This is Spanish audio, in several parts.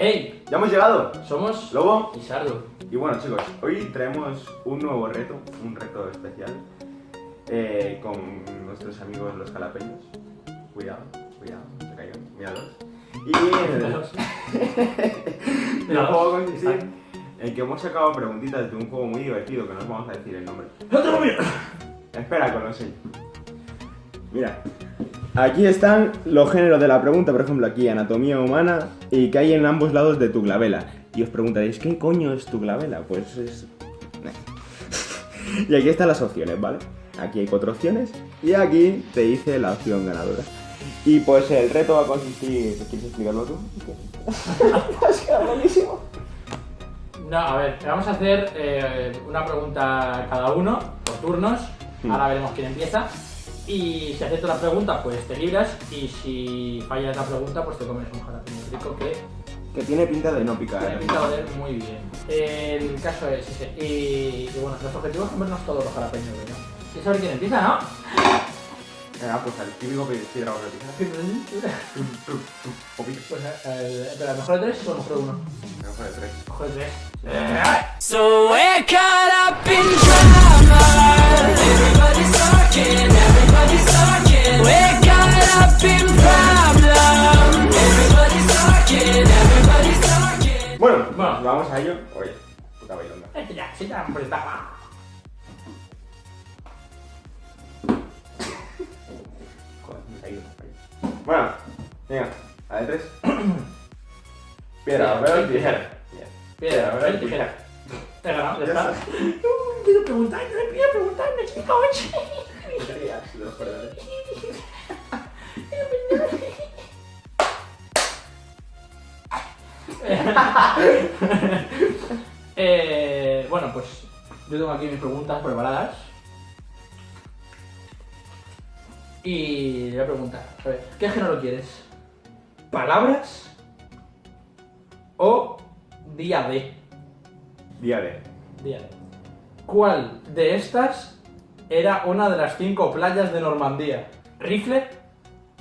¡Hey! ¡Ya hemos llegado! Somos Lobo. y Sardo. Y bueno, chicos, hoy traemos un nuevo reto, un reto especial con nuestros amigos los jalapeños. Cuidado, se caigan, míralos. Y el juego consiste en que hemos sacado preguntitas de un juego muy divertido que no os vamos a decir el nombre. ¡No tengo miedo! Espera, que lo enseño. Mira, aquí están los géneros de la pregunta, por ejemplo, aquí anatomía humana y que hay en ambos lados de tu glabela. Y os preguntaréis, ¿qué coño es tu glabela? Pues es... Y aquí están las opciones, ¿vale? Aquí hay 4 opciones y aquí te dice la opción ganadora. Y pues el reto va a consistir... ¿Quieres explicarlo tú? Es que es buenísimo. No, a ver, vamos a hacer una pregunta cada uno, por turnos. Ahora veremos quién empieza. Y si aciertas la pregunta, pues te libras. Y si fallas la pregunta, pues te comes un jalapeño rico que tiene pinta de no picar. tiene pinta de oler muy bien. El caso es ese. Y bueno, nuestro objetivo es comernos todos los jalapeños, ¿no? ¿Quieres saber quién empieza, no? Pues al típico piedra o Pues, espera, ¿mejor de 3 o mejor de 1? mejor de 3. Mejor de 3. So we're caught up in drama. Everybody's talking, everybody's talking. We're caught up in problem. Everybody's talking, everybody's talking. Bueno, vamos a ello. Oye, puta bailonga. Ya apretaba. Joder, me he caído. Bueno, venga, a de 3. Piedra, papel, tijera. Piedra, papel, tijera. Te he ganado, ya está. No quiero preguntar, chicos. Bueno, pues yo tengo aquí mis preguntas preparadas. Y le voy a preguntar, a ver, ¿qué género quieres? ¿Palabras o día de? Día de. Día de. ¿Cuál de estas era una de las 5 playas de Normandía? ¿Rifle?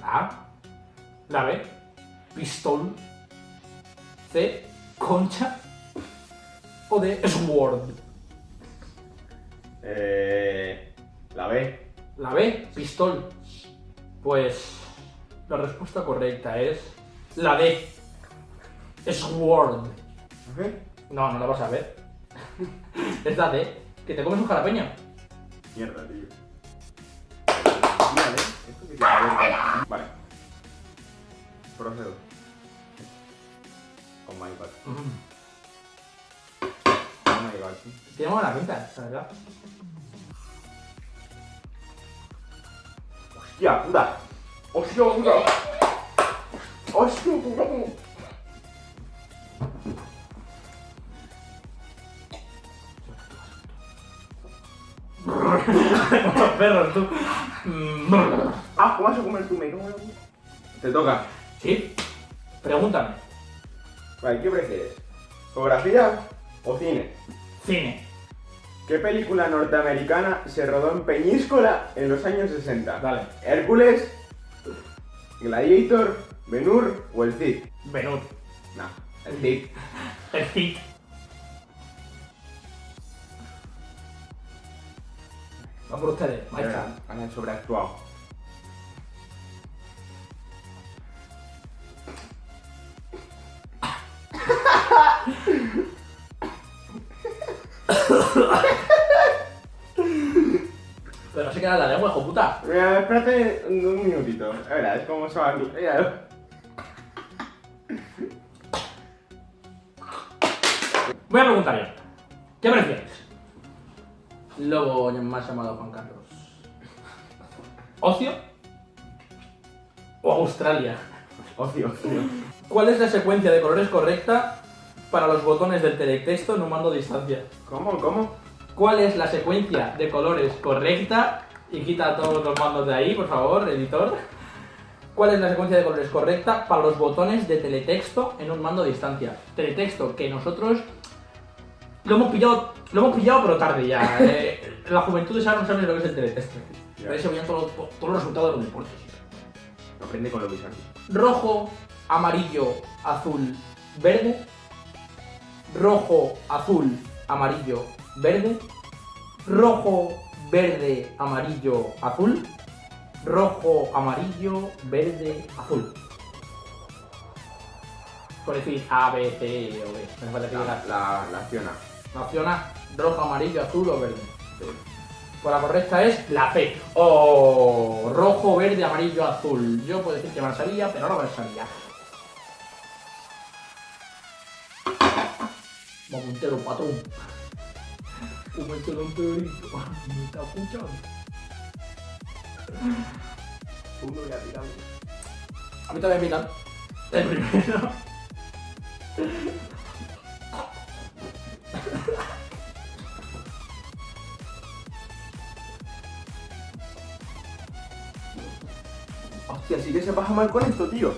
A. La B. Pistol. C. Concha. O D. Sword. La B. La B. Pistol. Pues la respuesta correcta es la D. Sword. ¿Qué? No la vas a ver. Es la D. ¿Que te comes un jalapeño? Mierda, tío. Día de. Esto que tiene que ver con... Vale. Procedo. Oh my god. Oh my god. Tiene buena pinta, la verdad. ¡Hostia puta! ¡Hostia puta! ¡Hostia puta! Perros, tú. ¿Cómo vas a comer tú? Me cago en la puta. Te toca. ¿Sí? Pregúntame. Vale, ¿qué prefieres? ¿Geografía o cine? Cine. ¿Qué película norteamericana se rodó en Peñíscola en los años 60? Dale. ¿Hércules, Gladiator, Ben-Hur o el Cid? Ben-Hur. No, el Cid. El Cid. Va por ustedes, maestra. Han sobreactuado. Pero no se queda la lengua, hijo puta. Mira, espérate un minutito. A ver, es como se va aquí. Míralo. Voy a preguntar yo. ¿Qué prefieres? Lobo más llamado Juan Carlos. ¿Ocio? ¿O Australia? Ocio. ¿Cuál es la secuencia de colores correcta para los botones del teletexto en un mando a distancia? ¿Cómo? ¿Cuál es la secuencia de colores correcta? Y quita todos los mandos de ahí, por favor, editor. ¿Cuál es la secuencia de colores correcta para los botones de teletexto en un mando a distancia? Teletexto que nosotros lo hemos pillado pero tarde ya. La juventud de ahora no sabe lo que es el teletexto. Por eso veían todos los resultados de los deportes. Aprende con lo que sabe. Rojo, amarillo, azul verde. Rojo, azul, amarillo, verde. Rojo, verde, amarillo, azul. Rojo, amarillo, verde, azul. Por decir A, B, C o B. No hace falta que digas La acción A. la opción A, rojo, amarillo, azul o verde. Pues la correcta es la C. O rojo, verde, amarillo, azul. Yo puedo decir que me salía, pero no me salía. Vamos entero, patrón. Como el telón teorito. Me está escuchando. Uno ya tirado. A mí también me pican. El primero. Hostia, sí que se pasa mal con esto, tío.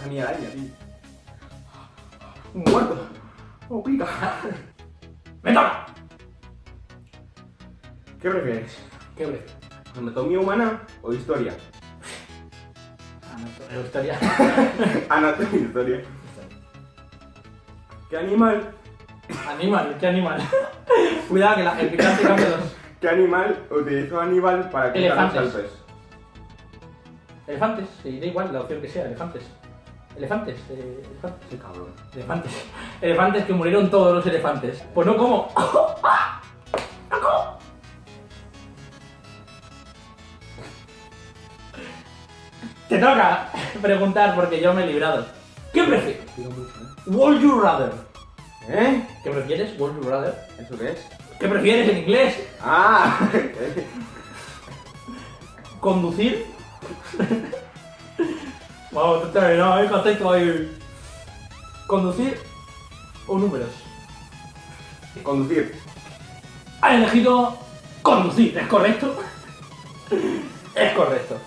Es ni araña, tío. Un muerto. Oh, pica. ¡Me toca! ¿Qué prefieres? ¿Qué breve? ¿Anatomía humana o historia? Me gustaría. Anatomía y historia. ¿Qué animal? Animal, ¿qué animal? Cuidado que el picante cambia dos. ¿Qué animal utilizó Aníbal para quitar los Elefantes. Alpes? Elefantes, sí, da igual la opción que sea, elefantes. Elefantes, elefantes. Qué cabrón. Elefantes. Elefantes que murieron todos los elefantes. Pues no como. Te toca preguntar porque yo me he librado. ¿Qué prefieres? Would you rather? ¿Eh? ¿Qué prefieres? Would you rather? ¿Eso qué es? ¿Qué prefieres en inglés? ¡Ah! ¿Conducir? Vamos, te terminado, contexto ahí. ¿Conducir o números? Conducir. Ha elegido conducir, ¿es correcto? Es correcto.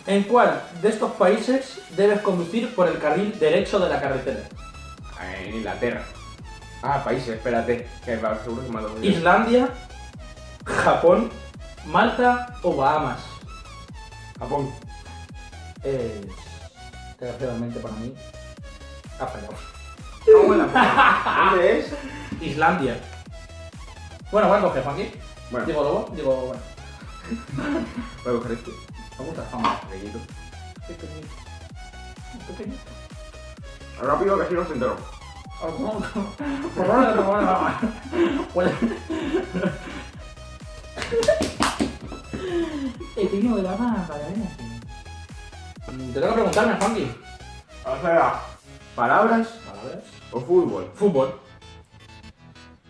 ¿En cuál de estos países debes conducir por el carril derecho de la carretera? En Inglaterra. Ah, países, espérate. Que va, seguro que me lo digo. ¿Islandia, Japón, Malta o Bahamas? Japón. Desgraciadamente para mí, ha fallado. ¿Cómo la puta? ¿Dónde es? Islandia. Bueno, voy a coger aquí. Bueno, Digo lobo, digo bueno. voy a coger este. Me gusta, vamos. Pequeñito. Pequeñito. Pequeñito. Rápido, que así no se entero. Por favor. El pino de la mano, te tengo que preguntarme, Funky. O sea, palabras ¿Palabras? o fútbol. Fútbol.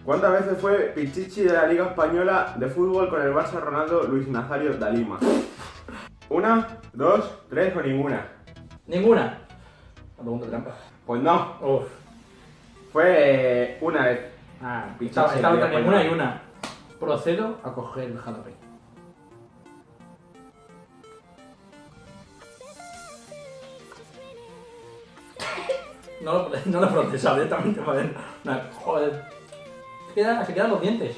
¿Cuántas veces fue Pichichi de la Liga Española de Fútbol con el Barça Ronaldo Luis Nazario da Lima? ¿Una, dos, tres o ninguna? Ninguna. La pregunta trampa. Pues no, Uf. fue una vez. Ah, Pichichi estaba de la entre Liga ninguna y Española. una. Procedo a coger el jalapeno. No lo he procesado directamente para ver. No, joder. Se quedan los dientes.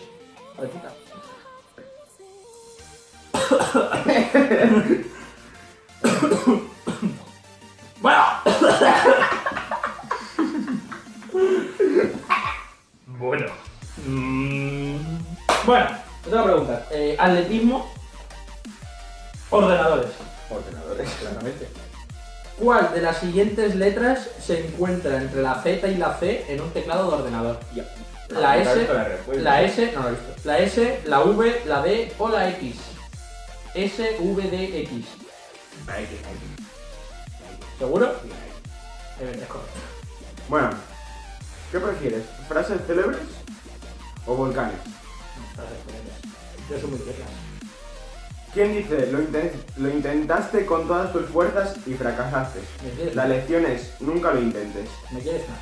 Joder, puta. Bueno. Bueno. Bueno, otra pregunta. Atletismo. Ordenadores. Ordenadores. Claramente. ¿Cuál de las siguientes letras se encuentra entre la Z y la C en un teclado de ordenador? Ya. La Ah, S, visto la respuesta. la S, no lo he visto. La S, la V, la D o la X. S, V, D, X. La X, la X. ¿Seguro? Sí, la X. Es correcto. Bueno, ¿qué prefieres? ¿Frases célebres o volcanes? Yo soy muy directa. ¿Quién dice lo intentaste con todas tus fuerzas y fracasaste? ¿Me quieres? La lección es nunca lo intentes. ¿Me quieres más?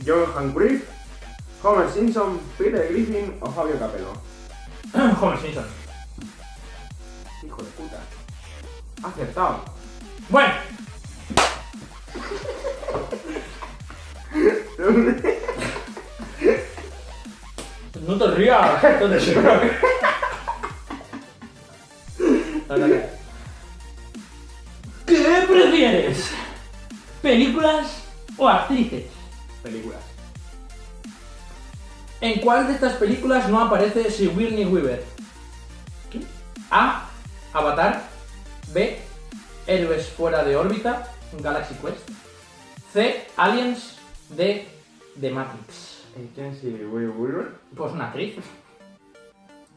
Johan Cruyff, Homer Simpson, Peter Griffin o Fabio Capello. Homer Simpson. Hijo de puta. Acertado. Bueno. No te rías. No te rías. prefieres? ¿Películas o actrices? Películas. ¿En cuál de estas películas no aparece Sigourney Weaver? A. Avatar. B. Héroes fuera de órbita. Galaxy Quest. C. Aliens. D. The Matrix. ¿Quién es Weaver? Pues una actriz.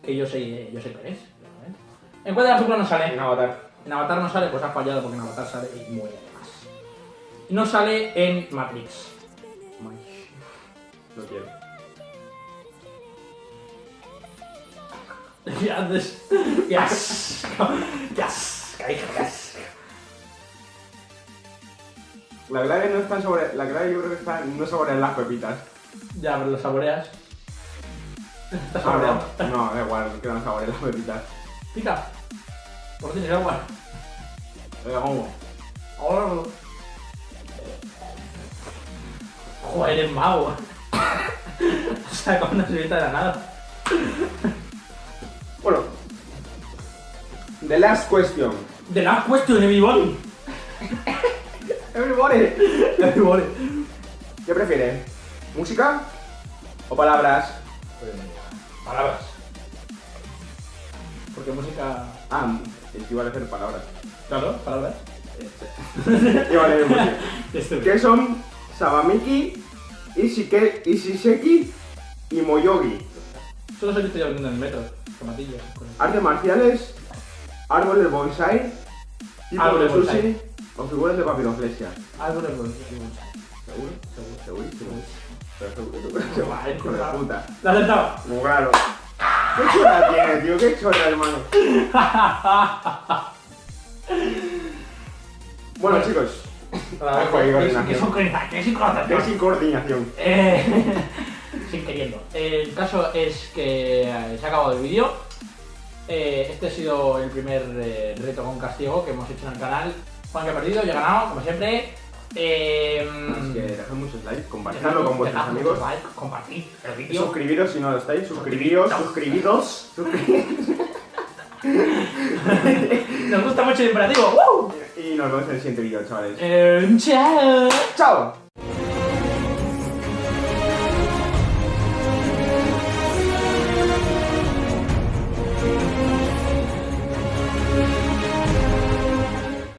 Que yo sé quién es. ¿En cuál de las películas no sale? En Avatar. En Avatar no sale, pues ha fallado porque en Avatar sale y muere además. Y no sale en Matrix. No quiero. Y antes. Yes. La clave no está sobre... La clave yo creo que está no sobre las pepitas. Ya, pero lo saboreas. Estás No, saboreando. no, da igual, que no saboreen las pepitas. Pica. Por ti, agua. ¿Cómo? Ahora. Joder, eres mago. Saca una subida de la nada. Bueno. The last question. The last question, everybody. Everybody. ¿Qué prefieres? ¿Música o palabras? Palabras. Porque música. Ah, iba a decir palabras. Claro, palabras. Iba a leer música. Este. ¿Qué son Sabamiki, Ishiseki y Moyogi? Solo se estoy vendiendo en el metro. Tomatillas. Artes marciales, árboles bonsai, tipos Árboles de sushi bonsai. o figuras de papiroflexia. Árboles bonsai. ¿Seguro? Segurísimo. Pero seguro. Vale, Hijo de puta. ¿Lo has acertado? Muy claro. ¿Qué chorra tiene, tío? ¿Qué chorra, hermano? Bueno, chicos. Ojo ahí, coordinación. Que son coordinación. ¿Qué sin coordinación? Sin queriendo. El caso es que se ha acabado el vídeo. Este ha sido el primer reto con castigo que hemos hecho en el canal. Juan que ha perdido, yo he ganado, como siempre. Así que dejad muchos likes, compartidlo con vuestros amigos. Compartid el Y vídeo. suscribiros si no lo estáis. Suscribiros. Nos gusta mucho el imperativo. ¡Woo! Y nos vemos en el siguiente vídeo, chavales. Chao. ¡Chao!